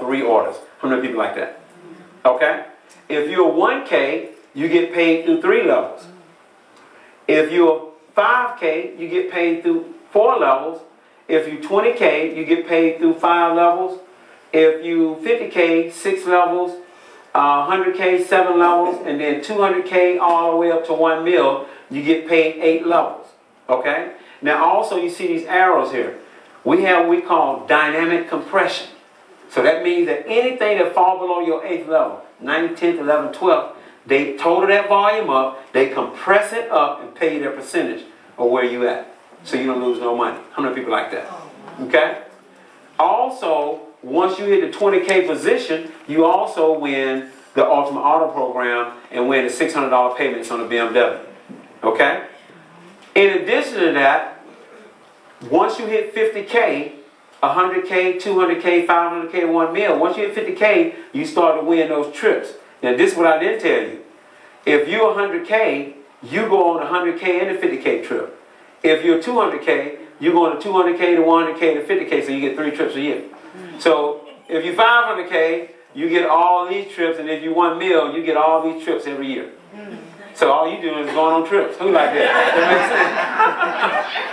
for reorders. How many people like that? Okay? If you're 1K, you get paid through 3 levels. If you're 5K, you get paid through 4 levels. If you 20K, you get paid through 5 levels. If you 50K, 6 levels. 100K, 7 levels. And then 200K all the way up to 1 mil, you get paid 8 levels. Okay? Now also you see these arrows here. We have what we call dynamic compression. So that means that anything that falls below your 8th level, 9th, 10th, 11th, 12th, they total that volume up, they compress it up and pay you their percentage of where you at. So you don't lose no money. How many people like that? Okay? Also, once you hit the 20K position, you also win the Ultimate Auto Program and win the $600 payments on the BMW. Okay? In addition to that, once you hit 50K, 100K, 200K, 500K, 1 mil, once you hit 50K, you start to win those trips. Now this is what I didn't tell you. If you're 100K, you go on the 100K and the 50K trip. If you're 200K, you go on the 200K to 100K to 50K, so you get 3 trips a year. So if you're 500K, you get all these trips, and if you're 1 mil, you get all these trips every year. So all you do is going on trips. Who like that? That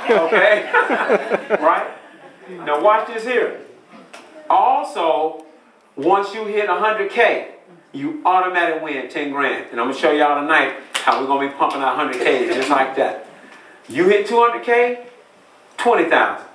makes sense? Okay? Right? Now watch this here. Also, once you hit 100K, you automatically win 10 grand. And I'm going to show y'all tonight how we're going to be pumping out 100Ks just like that. You hit 200K, 20,000.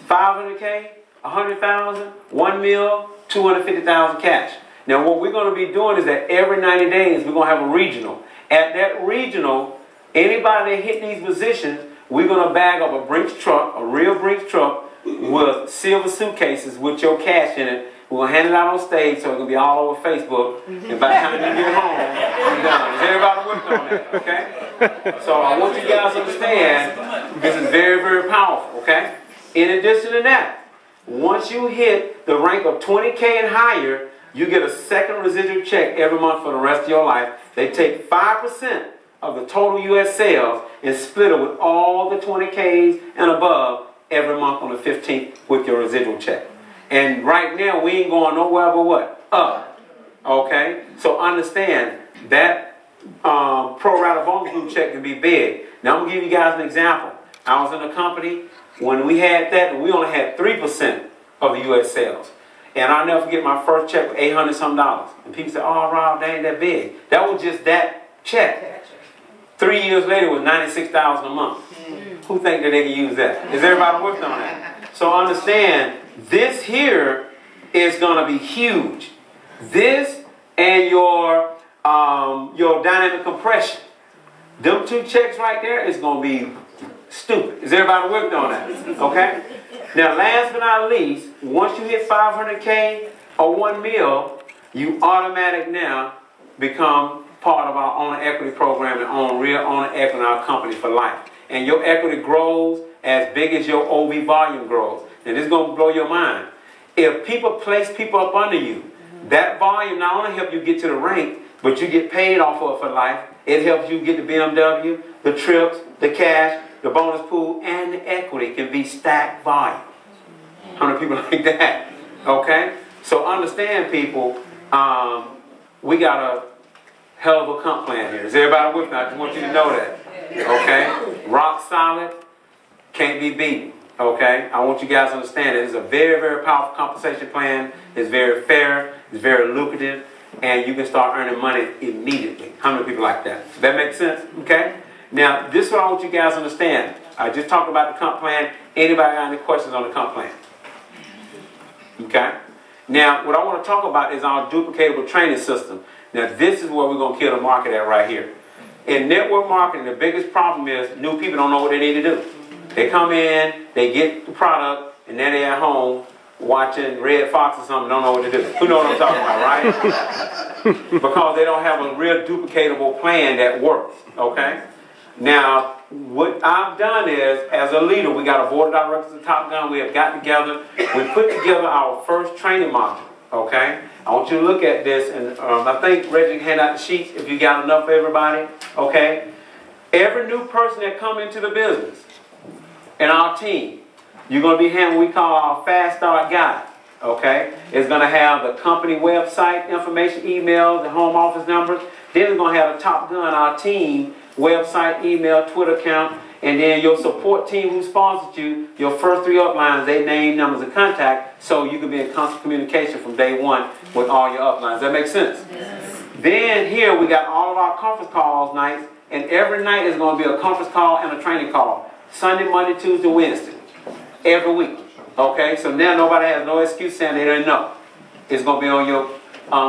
500K, 100,000. 1 mil, 250,000 cash. Now what we're going to be doing is that every 90 days we're going to have a regional. At that regional, anybody that hit these positions, we're going to bag up a Brinks truck, a real Brinks truck, with silver suitcases with your cash in it. We're going to hand it out on stage so it can be all over Facebook. And by the time you get home, you're done. Is everybody working on that? Okay? So I want you guys to understand this is very, very powerful. Okay? In addition to that, once you hit the rank of 20K and higher, you get a second residual check every month for the rest of your life. They take 5% of the total U.S. sales and split it with all the 20Ks and above every month on the 15th with your residual check. And right now, we ain't going nowhere but what? Up. Okay? So understand that pro rata bonus group check can be big. Now, I'm going to give you guys an example. I was in a company, when we had that, we only had 3% of the U.S. sales. And I'll never forget my first check was $800-some. And people said, oh, Rob, that ain't that big. That was just that check. 3 years later, it was $96,000 a month. Who think that they can use that? Is everybody working on that? So understand, this here is going to be huge. This and your dynamic compression. Them 2 checks right there is going to be stupid. Is everybody working on that? Okay? Now, last but not least, once you hit 500K or 1 mil, you automatic now become part of our owner equity program and own real owner equity in our company for life. And your equity grows as big as your OV volume grows. And this is going to blow your mind. If people place people up under you, that volume not only helps you get to the rank, but you get paid off of it for life. It helps you get the BMW, the trips, the cash, the bonus pool, and the equity can be stacked volume. How many people like that? Okay? So understand, people, we got a hell of a comp plan here. Is everybody with me? I just want you to know that. Okay? Rock solid, can't be beaten. Okay? I want you guys to understand that it's a very, very powerful compensation plan. It's very fair. It's very lucrative. And you can start earning money immediately. How many people like that? Does that make sense? Okay? Now, this is what I want you guys to understand. I just talked about the comp plan. Anybody got any questions on the comp plan? Okay? Now, what I want to talk about is our duplicatable training system. Now, this is where we're going to kill the market at right here. In network marketing, the biggest problem is new people don't know what they need to do. They come in, they get the product, and then they're at home watching Red Fox or something, don't know what to do. Who know what I'm talking about, right? Because they don't have a real duplicatable plan that works, okay? Now, what I've done is, as a leader, we got a board of directors at Top Gun. We have got together. We put together our first training module, okay? I want you to look at this, and I think Reggie can hand out the sheets if you got enough for everybody, okay? Every new person that come into the business in our team, you're going to be handing what we call our Fast Start Guide. Okay? It's going to have the company website information, email, the home office numbers. Then it's going to have the Top Gun, our team, website, email, Twitter account, and then your support team who sponsored you, your first 3 uplines, they name, numbers, and contact, so you can be in constant communication from day one with all your uplines. Does that make sense? Yes. Then here we got all of our conference calls nights, and every night is going to be a conference call and a training call. Sunday, Monday, Tuesday, Wednesday. Every week. Okay? So now nobody has no excuse saying they didn't know. It's going to be on your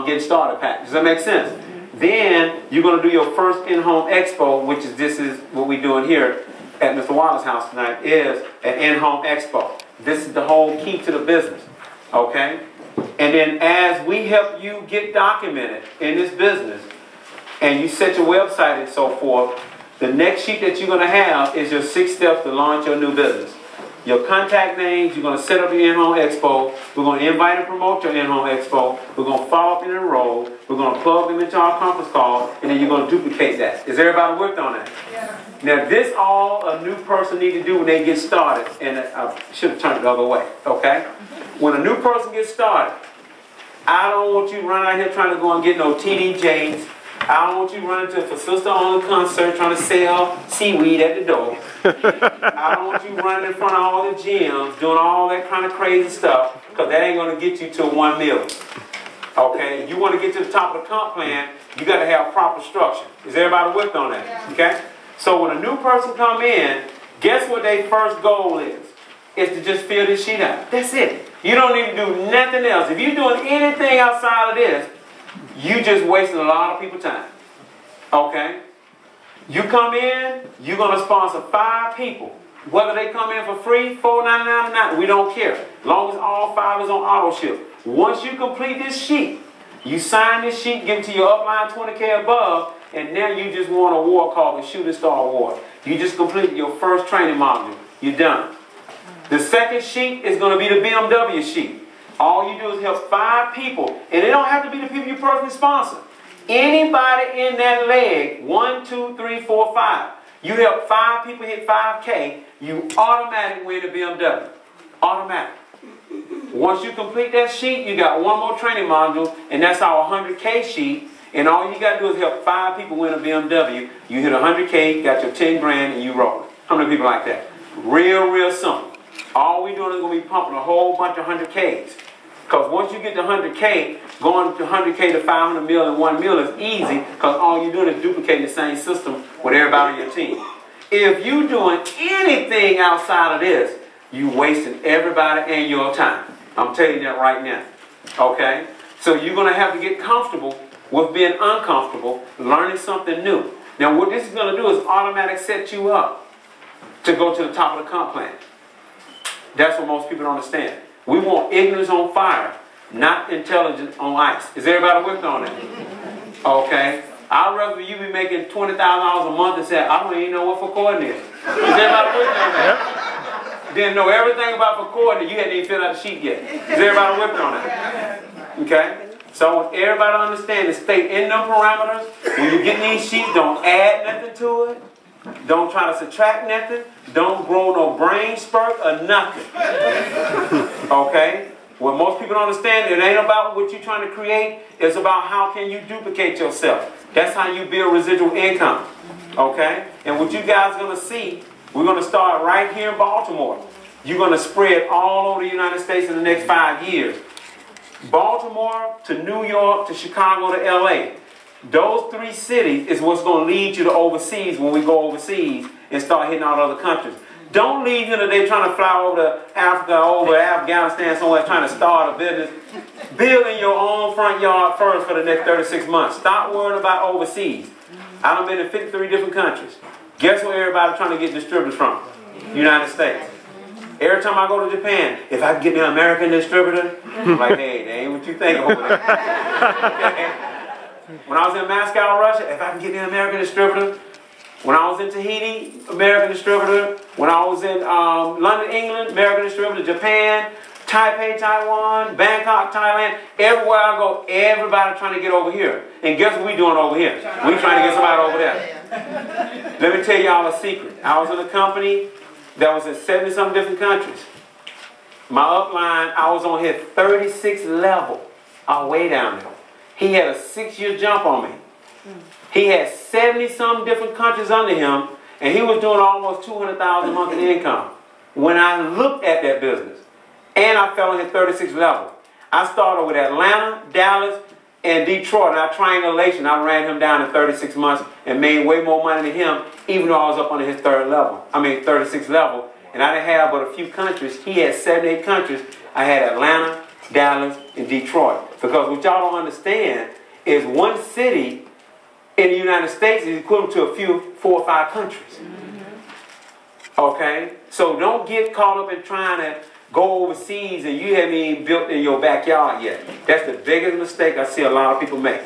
getting started pack. Does that make sense? Then you're going to do your first in-home expo, which is this is what we're doing here at Mr. Wallace's house tonight, is an in-home expo. This is the whole key to the business. Okay? And then as we help you get documented in this business, and you set your website and so forth, the next sheet that you're going to have is your 6 steps to launch your new business. Your contact names, you're going to set up your in-home expo. We're going to invite and promote your in-home expo. We're going to follow up and enroll. We're going to plug them into our conference call, and then you're going to duplicate that. Is everybody worked on that? Yeah. Now, this all a new person needs to do when they get started, and I should have turned it the other way, okay? When a new person gets started, I don't want you running out here trying to go and get no TDJs. I don't want you running to a sister-owned concert trying to sell seaweed at the door. I don't want you running in front of all the gyms doing all that kind of crazy stuff, because that ain't going to get you to 1 million. Okay? You want to get to the top of the comp plan, you got to have proper structure. Is everybody with on that? Okay? So when a new person come in, guess what their first goal is? Is to just fill this sheet out. That's it. You don't need to do nothing else. If you're doing anything outside of this, you just wasting a lot of people's time. Okay? You come in, you're going to sponsor 5 people. Whether they come in for free, $4.99 or not, we don't care. As long as all 5 is on auto ship. Once you complete this sheet, you sign this sheet, give it to your upline 20K above, and now you just won an award called the Shooting Star Award. You just completed your first training module. You're done. The second sheet is going to be the BMW sheet. All you do is help 5 people, and it don't have to be the people you personally sponsor. Anybody in that leg, 1, 2, 3, 4, 5. You help 5 people hit 5K, you automatically win the BMW. Automatic. Once you complete that sheet, you got 1 more training module, and that's our 100K sheet. And all you got to do is help 5 people win a BMW. You hit 100K, you got your 10 grand, and you roll it. How many people like that? Real simple. All we're doing is going to be pumping a whole bunch of 100Ks. Because once you get to 100K, going to 100K to 500 mil and 1 mil is easy, because all you're doing is duplicating the same system with everybody on your team. If you're doing anything outside of this, you're wasting everybody and your time. I'm telling you that right now. Okay? So you're going to have to get comfortable with being uncomfortable, learning something new. Now what this is going to do is automatically set you up to go to the top of the comp plan. That's what most people don't understand. We want ignorance on fire, not intelligence on ice. Is everybody with on that? Okay. I'd rather you be making $20,000 a month and say, I don't even know what for coordinator is. Is everybody with on that? Didn't know everything about for coordinator. You hadn't even filled out the sheet yet. Is everybody with on that? Okay. So everybody understand and stay in them parameters. When you get these sheets, don't add nothing to it. Don't try to subtract nothing. Don't grow no brain spurt or nothing. Okay? What most people don't understand, it ain't about what you're trying to create. It's about how can you duplicate yourself. That's how you build residual income. Okay? And what you guys are going to see, we're going to start right here in Baltimore. You're going to spread all over the United States in the next 5 years. Baltimore to New York to Chicago to LA. Those 3 cities is what's going to lead you to overseas when we go overseas and start hitting all other countries. Don't leave here today trying to fly over to Africa, over Afghanistan, somewhere trying to start a business. Build in your own front yard first for the next 36 months. Stop worrying about overseas. I done been in 53 different countries. Guess where everybody's trying to get distributors from? United States. Every time I go to Japan, if I can get me an American distributor, I'm like, hey, that ain't what you think over there. Okay? When I was in Moscow, Russia, if I can get me an American distributor. When I was in Tahiti, American distributor. When I was in London, England, American distributor. Japan, Taipei, Taiwan, Bangkok, Thailand. Everywhere I go, everybody trying to get over here. And guess what we doing over here? We trying to get somebody over there. Let me tell y'all a secret. I was in a company that was in 70-some different countries. My upline, I was on his 36th level, all way down there. He had a 6-year jump on me. He had 70-some different countries under him, and he was doing almost $200,000 monthly income. When I looked at that business, and I fell on his 36th level, I started with Atlanta, Dallas, and Detroit. And I triangulation, I ran him down in 36 months and made way more money than him, even though I was up on his 36th level. And I didn't have but a few countries. He had 7, 8 countries. I had Atlanta, Dallas, and Detroit. Because what y'all don't understand is one city in the United States is equivalent to a few, 4 or 5 countries. Okay? So don't get caught up in trying to go overseas and you haven't even built in your backyard yet. That's the biggest mistake I see a lot of people make.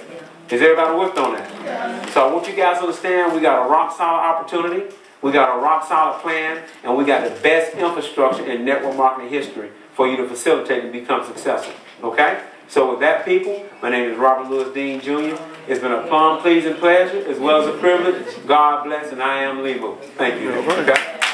Is everybody with on that? Yeah. So I want you guys to understand we got a rock solid opportunity, we got a rock solid plan, and we got the best infrastructure in network marketing history for you to facilitate and become successful. Okay? So with that, people, my name is Robert Louis Dean Jr. It's been a plum pleasing pleasure as well as a privilege. God bless, and I am Limu. Thank you. Okay?